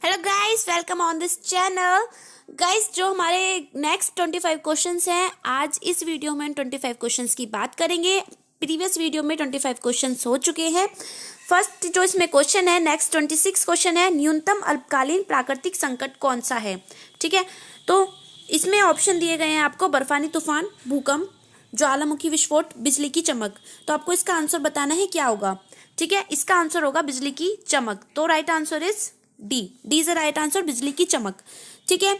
Hello guys, welcome on this channel. Guys, जो हमारे next 25 questions हैं, आज इस वीडियो में 25 क्वेश्चंस की बात करेंगे। प्रीवियस वीडियो में 25 क्वेश्चंस हो चुके हैं। फर्स्ट जो इसमें क्वेश्चन है, नेक्स्ट 26 क्वेश्चन है, न्यूनतम अल्पकालीन प्राकृतिक संकट कौन सा है। ठीक है, तो इसमें ऑप्शन दिए गए हैं आपको: बर्फानी तूफान, भूकंप, ज्वालामुखी विस्फोट, बिजली की चमक। तो आपको इसका आंसर बताना है क्या होगा। ठीक है, इसका आंसर होगा बिजली की चमक। तो right answer is D is the right answer, बिजली की चमक। ठीक है,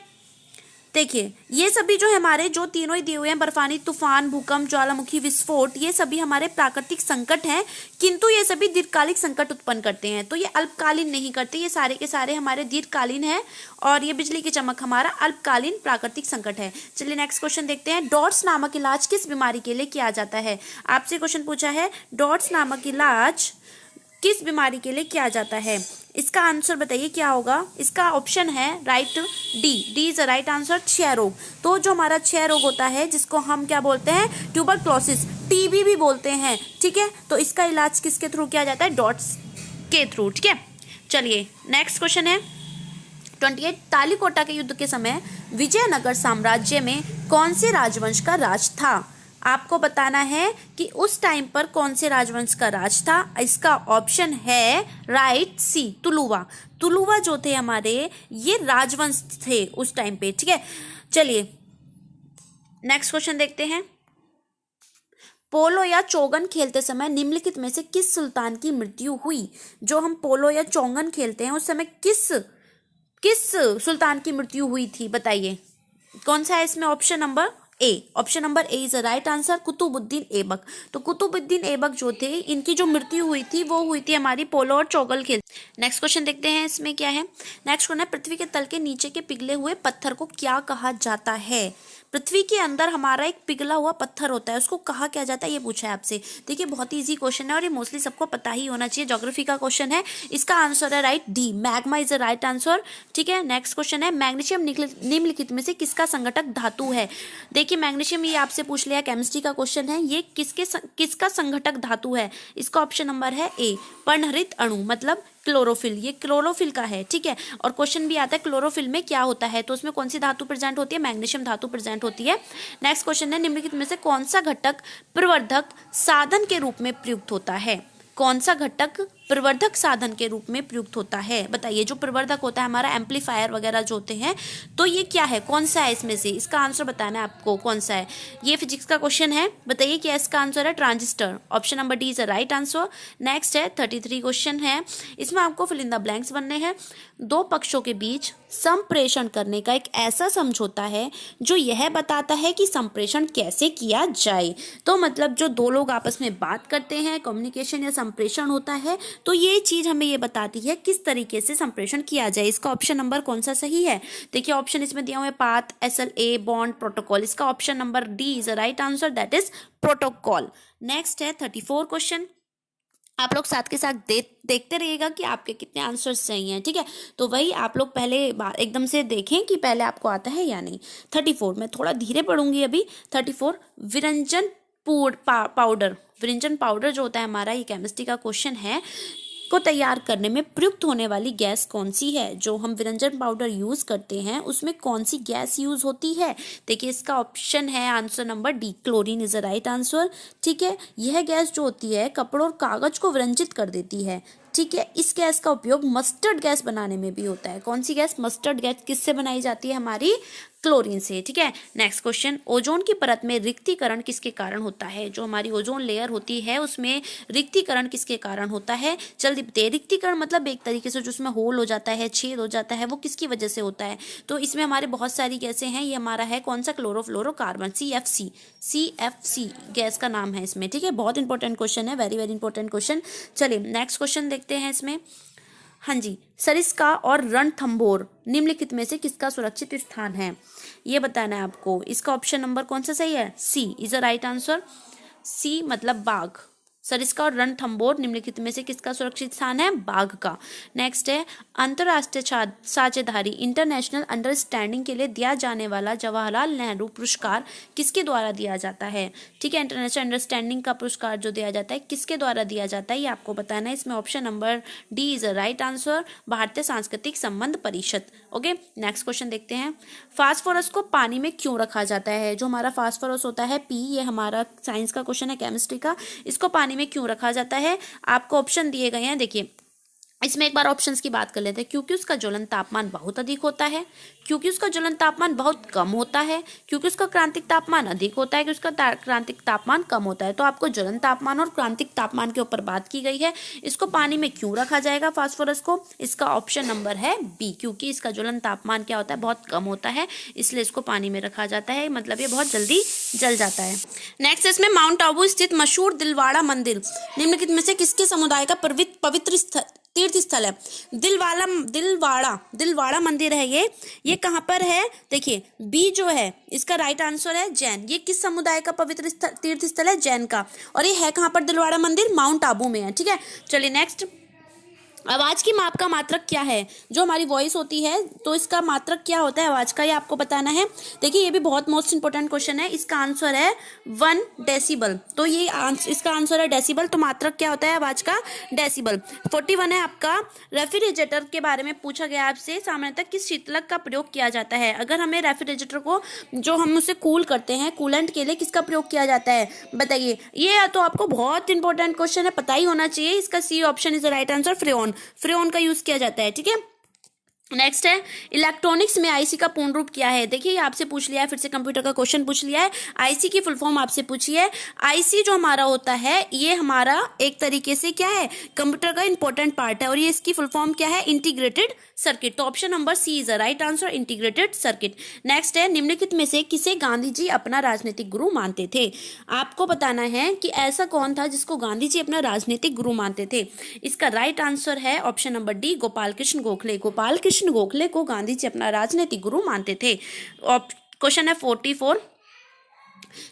देखिए ये सभी जो हमारे जो तीनों ही दिए हुए हैं, बर्फानी तूफान, भूकंप, ज्वालामुखी विस्फोट, ये सभी हमारे प्राकृतिक संकट हैं, किंतु ये सभी दीर्घकालिक संकट उत्पन्न करते हैं। तो ये अल्पकालीन नहीं करते, ये सारे के सारे हमारे दीर्घकालीन हैं। और ये बिजली की चमक हमारा अल्पकालीन प्राकृतिक संकट है। चलिए नेक्स्ट क्वेश्चन देखते हैं। डॉट्स नामक इलाज किस बीमारी के लिए किया जाता है। आपसे क्वेश्चन पूछा है, डॉट्स नामक इलाज किस बीमारी के लिए किया जाता है। इसका आंसर बताइए क्या होगा। इसका ऑप्शन है right D is the right answer, क्षय रोग। तो जो हमारा क्षय रोग होता है, जिसको हम क्या बोलते हैं, ट्यूबरक्लोसिस, टीबी भी बोलते हैं। ठीक है, तो इसका इलाज किसके थ्रू किया जाता है, डॉट्स के थ्रू। ठीक है, चलिए नेक्स्ट क्वेश्चन है 28। तालीकोटा के युद्ध के समय विजयनगर साम्राज्य में कौन से राजवंश का राज था। आपको बताना है कि उस टाइम पर कौन से राजवंश का राज था। इसका ऑप्शन है राइट सी, तुलुवा। तुलुवा जो थे हमारे, ये राजवंश थे उस टाइम पे। ठीक है, चलिए नेक्स्ट क्वेश्चन देखते हैं। पोलो या चौगन खेलते समय निम्नलिखित में से किस सुल्तान की मृत्यु हुई। जो हम पोलो या चौगन खेलते हैं, उस समय किस सुल्तान की मृत्यु हुई थी, बताइए कौन सा है इसमें। Option number A is the right answer, Qutubuddin Aibak. तो कुतुबुद्दीन ऐबक जो थे, इनकी जो मृत्यु हुई थी वो हुई थी हमारी पोलो और चौगल खेल। नेक्स्ट क्वेश्चन देखते हैं इसमें क्या है। नेक्स्ट क्वेश्चन है, पृथ्वी के तल के नीचे के पिघले हुए पत्थर को क्या कहा जाता है। पृथ्वी के अंदर हमारा एक पिघला हुआ पत्थर होता है, उसको कहा क्या जाता है, ये पूछा है आपसे। देखिए बहुत इजी क्वेश्चन है और ये मोस्टली सबको पता ही होना चाहिए, ज्योग्राफी का क्वेश्चन है। इसका आंसर है right D, magma is the right answer. ठीक है, नेक्स्ट क्वेश्चन है, मैग्नीशियम निम्नलिखित में से किसका संघटक धातु है। देखिए मैग्नीशियम ये आपसे पूछ लिया, केमिस्ट्री का क्वेश्चन है, ये किसका संघटक धातु है। इसका ऑप्शन नंबर है ए, पर्णहरित अणु, मतलब क्लोरोफिल। ये क्लोरोफिल का है। ठीक है, और क्वेश्चन भी आता है क्लोरोफिल में क्या होता है, तो उसमें कौन सी धातु प्रेजेंट होती है, मैग्नीशियम धातु प्रेजेंट होती है। नेक्स्ट क्वेश्चन है, निम्नलिखित में से कौन सा घटक प्रवर्धक साधन के रूप में प्रयुक्त होता है। कौन सा घटक प्रवर्धक साधन के रूप में प्रयुक्त होता है, बताइए। जो प्रवर्धक होता है हमारा, एम्पलीफायर वगैरह जो होते हैं, तो ये क्या है, कौन सा है इसमें से। इसका आंसर बताना है आपको कौन सा है। ये फिजिक्स का क्वेश्चन है, बताइए क्या इसका आंसर है, transistor. Option number D is the right answer. Next है 33 क्वेश्चन है, इसमें आपको फिल इन द ब्लैंक्स बनने हैं। दो पक्षों के बीच संप्रेषण करने का एक ऐसा समझौता है जो यह बताता है कि संप्रेषण कैसे किया जाए। तो मतलब जो दो लोग आपस में बात करते हैं, कम्युनिकेशन या संप्रेषण होता है, तो ये चीज हमें ये बताती है किस तरीके से संप्रेषण किया जाए। इसका ऑप्शन नंबर कौन सा सही है। देखिए ऑप्शन इसमें दिया हुआ है, पाथ, SLA, बॉन्ड, प्रोटोकॉल। इसका option number D is the right answer, that is protocol. Next है 34 क्वेश्चन। आप लोग साथ के साथ देखते रहिएगा कि आपके कितने आंसर्स सही हैं। ठीक है, तो वही आप लोग पहले एकदम से देखें कि पहले आपको आता है या नहीं। 34 मैं थोड़ा धीरे पढ़ूंगी अभी। 34, विरंजन पाउडर। विरंजन पाउडर जो होता है हमारा, ये केमिस्ट्री का क्वेश्चन है, को तैयार करने में प्रयुक्त होने वाली गैस कौन सी है। जो हम विरंजन पाउडर यूज करते हैं, उसमें कौन सी गैस यूज होती है। देखिए इसका ऑप्शन है answer number D, chlorine is the right answer. ठीक है, यह गैस जो होती है कपड़ों और कागज को विरंजित कर देती है। ठीक है, इस गैस का उपयोग मस्टर्ड गैस बनाने में भी होता है। कौन सी गैस, मस्टर्ड गैस, किससे बनाई जाती है, हमारी क्लोरीन से। ठीक है, नेक्स्ट क्वेश्चन, ओजोन की परत में रिक्तीकरण किसके कारण होता है। जो हमारी ओजोन लेयर होती है, उसमें रिक्तीकरण किसके कारण होता है, जल्दी बताइए। रिक्तीकरण मतलब एक तरीके से जो उसमें होल हो जाता है, छेद हो जाता है, वो किसकी वजह से होता है। तो इसमें हमारे बहुत सारी गैसें हैं, ये हमारा है कौन सा, क्लोरोफ्लोरोकार्बन, CFC गैस का नाम है इसमें। ठीक है, बहुत इंपॉर्टेंट क्वेश्चन है, वेरी वेरी इंपॉर्टेंट क्वेश्चन। चलिए नेक्स्ट क्वेश्चन देखते हैं इसमें। हाँ जी, सरिस्का और रणथंभौर निम्नलिखित में से किसका सुरक्षित स्थान है, ये बताना है आपको। इसका ऑप्शन नंबर कौन सा सही है, सी इज द राइट आंसर। सी मतलब बाघ, सरिस्का और रणथंभौर निम्नलिखित में से किसका सुरक्षित स्थान है? बाघ का। नेक्स्ट है अंतरराष्ट्रीय साझेदारी इंटरनेशनल अंडरस्टैंडिंग के लिए दिया जाने वाला जवाहरलाल नेहरू पुरस्कार किसके द्वारा दिया जाता है? ठीक है, इंटरनेशनल अंडरस्टैंडिंग का पुरस्कार जो दिया जाता है किसके द्वारा दिया जाता है ये आपको बताना है। इसमें option number D is a right answer, भारतीय सांस्कृतिक संबंध परिषद। ओके, नेक्स्ट क्वेश्चन देखते हैं। फास्फोरस को पानी में क्यों रखा जाता है? जो हमारा फास्फोरस होता है पी, ये हमारा साइंस का क्वेश्चन है, केमिस्ट्री का। इसको पानी में क्यों रखा जाता है? आपको ऑप्शन दिए गए हैं, देखिए इसमें एक बार ऑप्शंस की बात कर लेते हैं। क्योंकि उसका ज्वलन तापमान बहुत अधिक होता है, क्योंकि उसका ज्वलन तापमान बहुत कम होता है, क्योंकि उसका क्रांतिक तापमान अधिक होता है, क्योंकि उसका क्रांतिक तापमान कम होता है। तो आपको ज्वलन तापमान और क्रांतिक तापमान के ऊपर बात की गई है। इसको पानी में क्यों रखा जाएगा फास्फोरस को? इसका ऑप्शन नंबर है बी, क्योंकि इसका ज्वलन तापमान क्या होता है? बहुत कम होता है, इसलिए इसको पानी में रखा जाता है। मतलब ये बहुत जल्दी जल जाता है। नेक्स्ट इसमें माउंट आबू स्थित मशहूर दिलवाड़ा मंदिर निम्नलिखित में से किसके समुदाय का पवित्र तीर्थ स्थल है? दिलवाड़ा मंदिर है ये कहाँ पर है? देखिए बी जो है इसका राइट आंसर है जैन। ये किस समुदाय का पवित्र तीर्थ स्थल है? जैन का। और ये है कहाँ पर दिलवाड़ा मंदिर? माउंट आबू में है। ठीक है, चलिए नेक्स्ट। आवाज की माप का मात्रक क्या है? जो हमारी वॉइस होती है तो इसका मात्रक क्या होता है आवाज का, ये आपको बताना है। देखिए ये भी बहुत मोस्ट इंपोर्टेंट क्वेश्चन है। इसका आंसर है 1 डेसिबल। तो ये इसका आंसर है डेसिबल। तो मात्रक क्या होता है आवाज का? डेसिबल। 41 है आपका। रेफ्रिजरेटर के बारे में पूछा गया आपसे, सामान्यतः किस शीतलक का प्रयोग किया जाता है? अगर हमें रेफ्रिजरेटर को जो हम उसे कूल करते हैं, कूलेंट के लिए किसका प्रयोग किया जाता है बताइए। ये तो आपको बहुत इंपॉर्टेंट क्वेश्चन है, पता ही होना चाहिए। इसका C option is the right answer, freon का यूज किया जाता है। ठीक है, नेक्स्ट है इलेक्ट्रॉनिक्स में आईसी का पूर्ण रूप क्या है? देखिए ये आपसे पूछ लिया है, फिर से कंप्यूटर का क्वेश्चन पूछ लिया है। आईसी की फुल फॉर्म आपसे पूछी है। आईसी जो हमारा होता है ये हमारा एक तरीके से क्या है? कंप्यूटर का इंपॉर्टेंट पार्ट है। और ये इसकी फुल फॉर्म क्या है? Integrated circuit. तो option number C is the right answer, integrated circuit. Next है निम्नलिखित में से किसे गांधी जी अपना राजनीतिक गुरु मानते थे? आपको बताना है कि ऐसा कौन था जिसको गांधी जी अपना राजनीतिक गुरु मानते थे। इसका राइट आंसर है option number D, Gopal Krishna Gokhale. Gopal Krishna Gokhale को गांधी जी अपना राजनीतिक गुरु मानते थे। क्वेश्चन है 44।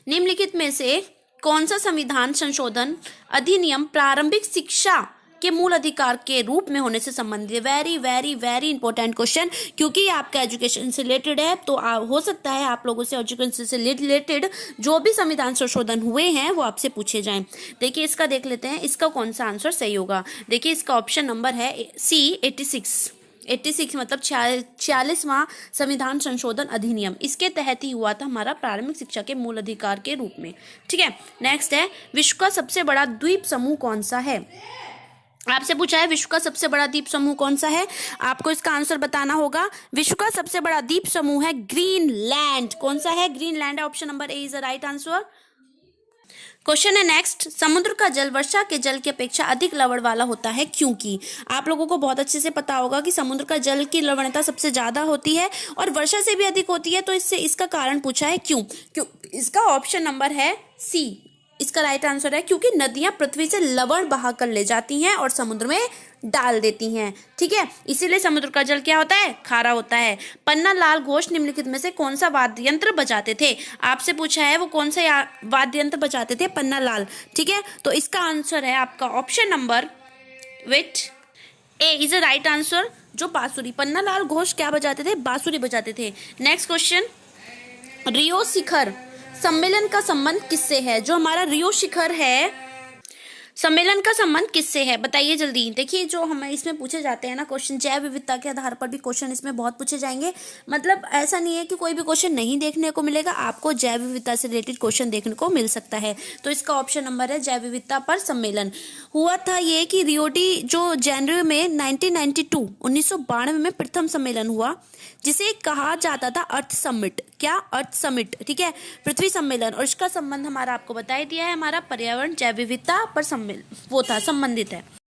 निम्नलिखित में से कौन सा संविधान संशोधन अधिनियम प्रारंभिक शिक्षा के मूल अधिकार के रूप में होने से संबंधित है? Very very very important question, क्योंकि ये आपका एजुकेशन से रिलेटेड है। तो हो सकता है आप लोगों से एजुकेशन से रिलेटेड जो भी संविधान संशोधन हुए हैं वो आपसे पूछे जाएं। देखिए इसका देख लेते हैं, इसका कौन सा आंसर सही होगा। देखिए इसका ऑप्शन नंबर है सी 86 मतलब 46वां संविधान संशोधन अधिनियम। इसके तहत ही हुआ था हमारा प्रारंभिक शिक्षा के मूल अधिकार के रूप में। ठीक है, नेक्स्ट है विश्व का सबसे बड़ा द्वीप समूह कौन सा है? आपसे पूछा है विश्व का सबसे बड़ा द्वीप समूह कौन सा है? आपको इसका आंसर बताना होगा। विश्व का सबसे बड़ा द्वीप समूह है ग्रीनलैंड। कौन सा है? ग्रीनलैंड है। Option number A is the right answer. Question है नेक्स्ट। समुद्र का जल वर्षा के जल की अपेक्षा अधिक लवण वाला होता है क्योंकि? आप लोगों को बहुत अच्छे से पता होगा कि समुद्र का जल की लवणता सबसे ज्यादा होती है और वर्षा से भी अधिक होती है। तो इससे इसका कारण पूछा है क्यों। इसका ऑप्शन नंबर है सी, इसका राइट आंसर है क्योंकि नदियां पृथ्वी से लवण बहा कर ले जाती हैं और समुद्र में डाल देती हैं। ठीक है, इसीलिए समुद्र का जल क्या होता है? खारा होता है। पन्नालाल घोष निम्नलिखित में से कौन सा वाद्य यंत्र बजाते थे? आपसे पूछा है वो कौन सा वाद्य यंत्र बजाते थे? पन्नालाल। ठीक है, तो इसका आंसर है आपका option number A is a right answer, जो बांसुरी। पन्नालाल घोष क्या बजाते थे? बांसुरी बजाते थे। नेक्स्ट क्वेश्चन, रियो शिखर सम्मेलन का संबंध किससे है? जो हमारा रियो शिखर है सम्मेलन का संबंध किससे है बताइए जल्दी। देखिए जो हमें इसमें पूछे जाते हैं ना क्वेश्चन, जैव विविधता के आधार पर भी क्वेश्चन इसमें बहुत पूछे जाएंगे। मतलब ऐसा नहीं है कि कोई भी क्वेश्चन नहीं देखने को मिलेगा, आपको जैव विविधता से रिलेटेड क्वेश्चन देखने को मिल सकता है। तो इसका ऑप्शन नंबर है जैव विविधता पर सम्मेलन। हुआ था ये कि रियोडी जो जनवरी में 1992 में प्रथम सम्मेलन हुआ, जिसे कहा जाता था अर्थ समिट। क्या? अर्थ समिट। ठीक है, पृथ्वी सम्मेलन। और इसका संबंध हमारा आपको बता ही दिया है, हमारा पर्यावरण जैव विविधता पर वो था संबंधित है।